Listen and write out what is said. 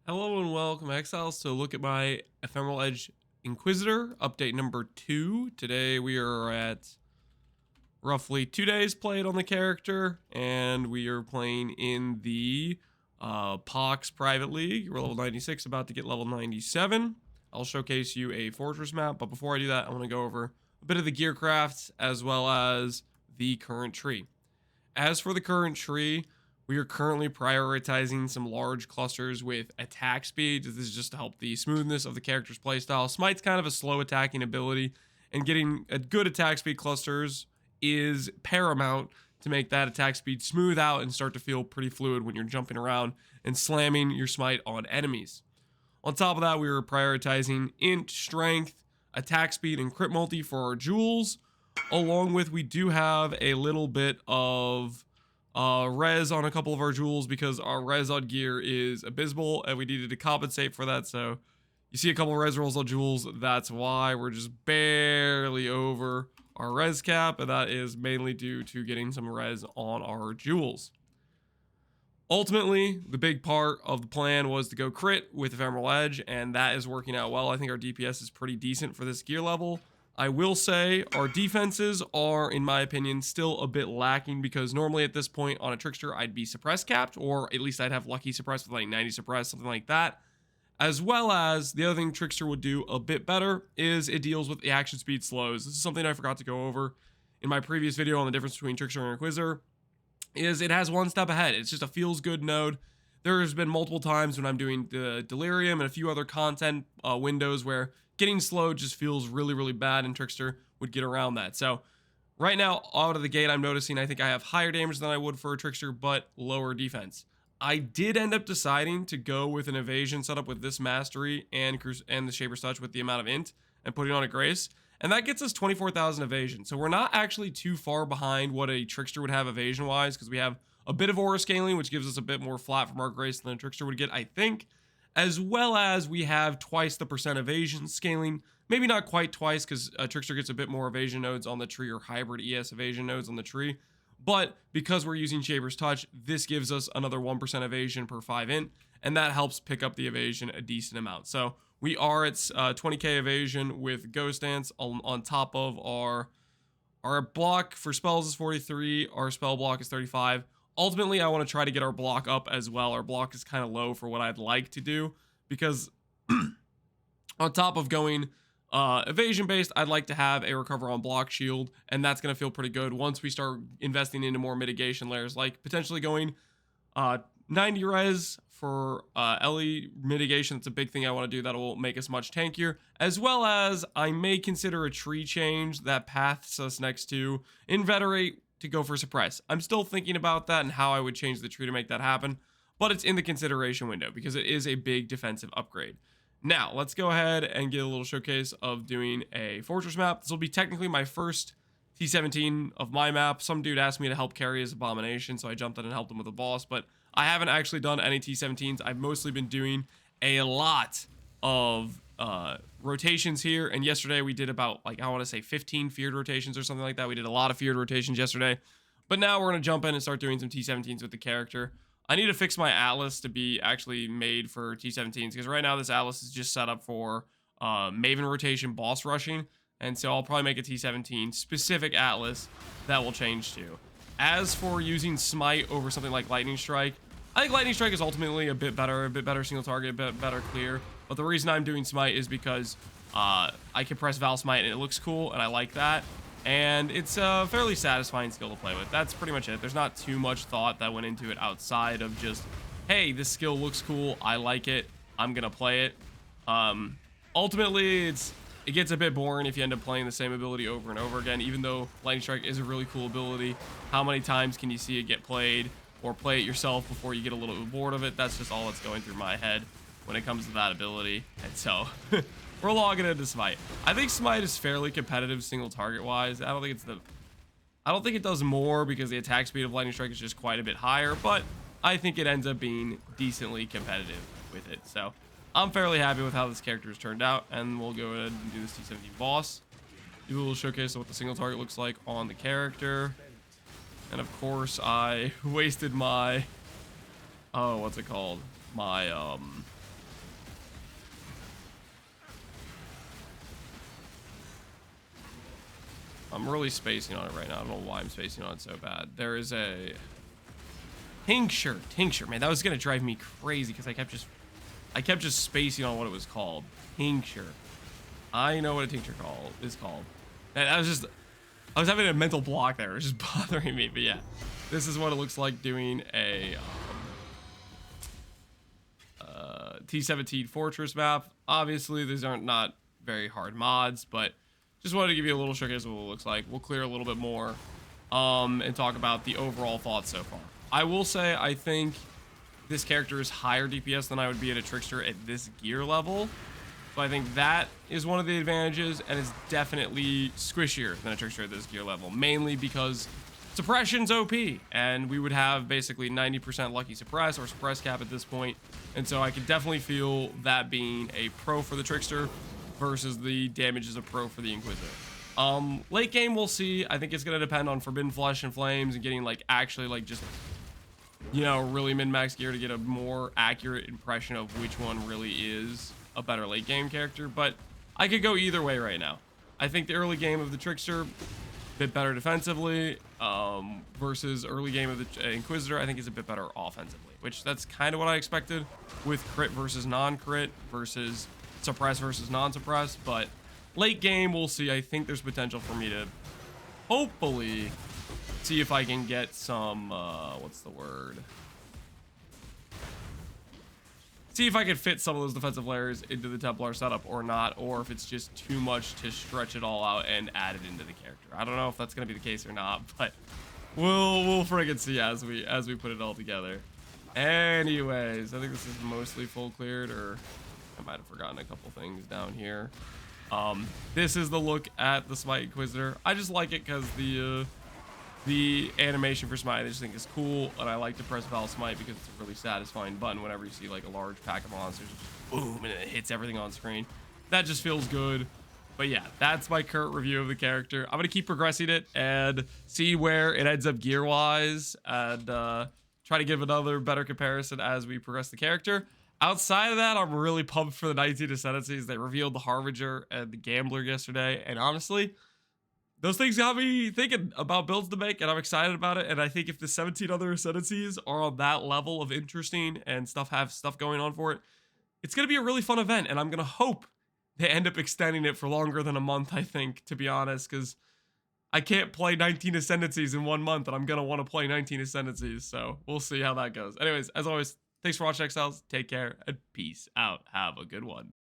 Hello and welcome, Exiles. So look at my Ephemeral Edge Inquisitor update number 2. Today we are at roughly 2 days played on the character, and we are playing in the Pox Private League. We're level 96, about to get level 97. I'll showcase you a fortress map, but before I do that, I want to go over a bit of the gear crafts as well as the current tree. As for the current tree, we are currently prioritizing some large clusters with attack speed. This is just to help the smoothness of the character's playstyle. Smite's kind of a slow attacking ability, and getting a good attack speed clusters is paramount to make that attack speed smooth out and start to feel pretty fluid when you're jumping around and slamming your smite on enemies. On top of that, we were prioritizing int, strength, attack speed, and crit multi for our jewels. Along with, we do have a little bit of res on a couple of our jewels because our res on gear is abysmal and we needed to compensate for that. So you see a couple of res rolls on jewels. That's why we're just barely over our res cap, and that is mainly due to getting some res on our jewels. Ultimately, the big part of the plan was to go crit with Ephemeral Edge, and that is working out well. I think our DPS is pretty decent for this gear level. I will say our defenses are, in my opinion, still a bit lacking, because normally at this point on a Trickster, I'd be suppress capped, or at least I'd have lucky suppress with like 90 suppress, something like that. As well as, the other thing Trickster would do a bit better is it deals with the action speed slows. This is something I forgot to go over in my previous video on the difference between Trickster and Inquisitor, is it has one step ahead. It's just a feels good node. There's been multiple times when I'm doing the Delirium and a few other content windows where getting slowed just feels really, really bad, and Trickster would get around that. So right now, out of the gate, I'm noticing I think I have higher damage than I would for a Trickster, but lower defense. I did end up deciding to go with an evasion setup with this mastery and the Shaper's Touch with the amount of int and putting on a grace. And that gets us 24,000 evasion. So we're not actually too far behind what a Trickster would have evasion-wise, because we have a bit of aura scaling, which gives us a bit more flat from our grace than a Trickster would get, I think. As well as we have twice the percent evasion scaling. Maybe not quite twice, because a Trickster gets a bit more evasion nodes on the tree, or hybrid ES evasion nodes on the tree. But because we're using Shaper's Touch, this gives us another 1% evasion per 5 int, and that helps pick up the evasion a decent amount. So we are at 20k evasion with Ghost Dance on top of our block for spells is 43, our spell block is 35. Ultimately, I want to try to get our block up as well. Our block is kind of low for what I'd like to do, because on top of going evasion based, I'd like to have a recover on block shield, and that's going to feel pretty good once we start investing into more mitigation layers, like potentially going 90 res for LE mitigation. That's a big thing I want to do. That will make us much tankier, as well as I may consider a tree change that paths us next to Inveterate to go for suppress. I'm still thinking about that and how I would change the tree to make that happen, but it's in the consideration window because it is a big defensive upgrade. Now, let's go ahead and get a little showcase of doing a fortress map. This will be technically my first T17 of my map. Some dude asked me to help carry his abomination, so I jumped in and helped him with a boss, but I haven't actually done any T17s. I've mostly been doing a lot of rotations here, and yesterday we did about, like, I want to say 15 feared rotations or something like that. We did a lot of feared rotations yesterday, but now we're going to jump in and start doing some T17s with the character. I need to fix my Atlas to be actually made for T17s, because right now this Atlas is just set up for Maven rotation boss rushing, and so I'll probably make a T17 specific Atlas that will change to. As for using Smite over something like Lightning Strike, I think Lightning Strike is ultimately a bit better single target, a bit better clear, but the reason I'm doing Smite is because I can press Val Smite and it looks cool, and I like that. And it's a fairly satisfying skill to play with. That's pretty much it. There's not too much thought that went into it outside of just, hey, this skill looks cool, I like it, I'm gonna play it. Ultimately, it gets a bit boring if you end up playing the same ability over and over again, even though Lightning Strike is a really cool ability. How many times can you see it get played, or play it yourself before you get a little bit bored of it? That's just all that's going through my head when it comes to that ability. And so we're logging into Smite. I think Smite is fairly competitive single target wise. I don't think it does more because the attack speed of Lightning Strike is just quite a bit higher, but I think it ends up being decently competitive with it. So I'm fairly happy with how this character has turned out, and we'll go ahead and do this T17 boss. Do a little showcase of what the single target looks like on the character. And of course, I wasted my, oh, what's it called? My I'm really spacing on it right now. I don't know why I'm spacing on it so bad. There is a tincture, man. That was gonna drive me crazy because I kept just spacing on what it was called. Tincture. I know what a tincture is called. I was having a mental block there. It was just bothering me. But yeah, this is what it looks like doing a T17 Fortress map. Obviously, these aren't not very hard mods, but just wanted to give you a little showcase of what it looks like. We'll clear a little bit more and talk about the overall thoughts so far. I will say I think this character is higher DPS than I would be at a Trickster at this gear level. So I think that is one of the advantages, and it's definitely squishier than a Trickster at this gear level, mainly because suppression's OP, and we would have basically 90% lucky suppress or suppress cap at this point. And so I could definitely feel that being a pro for the Trickster versus the damage as a pro for the Inquisitor. Late game, we'll see. I think it's going to depend on Forbidden Flesh and Flames and getting like actually like just, you know, really min-max gear to get a more accurate impression of which one really is a better late game character. But I could go either way right now. I think the early game of the Trickster, a bit better defensively, versus early game of the Inquisitor, I think is a bit better offensively, which that's kind of what I expected with crit versus non-crit versus suppress versus non-suppress. But late game, we'll see. I think there's potential for me to hopefully see if I can get some, what's the word? See if I can fit some of those defensive layers into the Templar setup or not, or if it's just too much to stretch it all out and add it into the character. I don't know if that's going to be the case or not, but we'll friggin' see as we put it all together. Anyways, I think this is mostly full cleared, or I might have forgotten a couple things down here. This is the look at the Smite Inquisitor. I just like it because the animation for Smite I just think is cool, and I like to press Val Smite because it's a really satisfying button whenever you see like a large pack of monsters, just boom, and it hits everything on screen. That just feels good. But yeah, that's my current review of the character. I'm gonna keep progressing it and see where it ends up gear wise, and try to give another better comparison as we progress the character. Outside of that, I'm really pumped for the 19 Ascendancies. They revealed the Harbinger and the Gambler yesterday, and honestly, those things got me thinking about builds to make, and I'm excited about it. And I think if the 17 other Ascendancies are on that level of interesting and have stuff going on for it, it's going to be a really fun event. And I'm going to hope they end up extending it for longer than a month, I think, to be honest, because I can't play 19 Ascendancies in 1 month, and I'm going to want to play 19 Ascendancies. So we'll see how that goes. Anyways, as always, thanks for watching, Exiles. Take care, and peace out. Have a good one.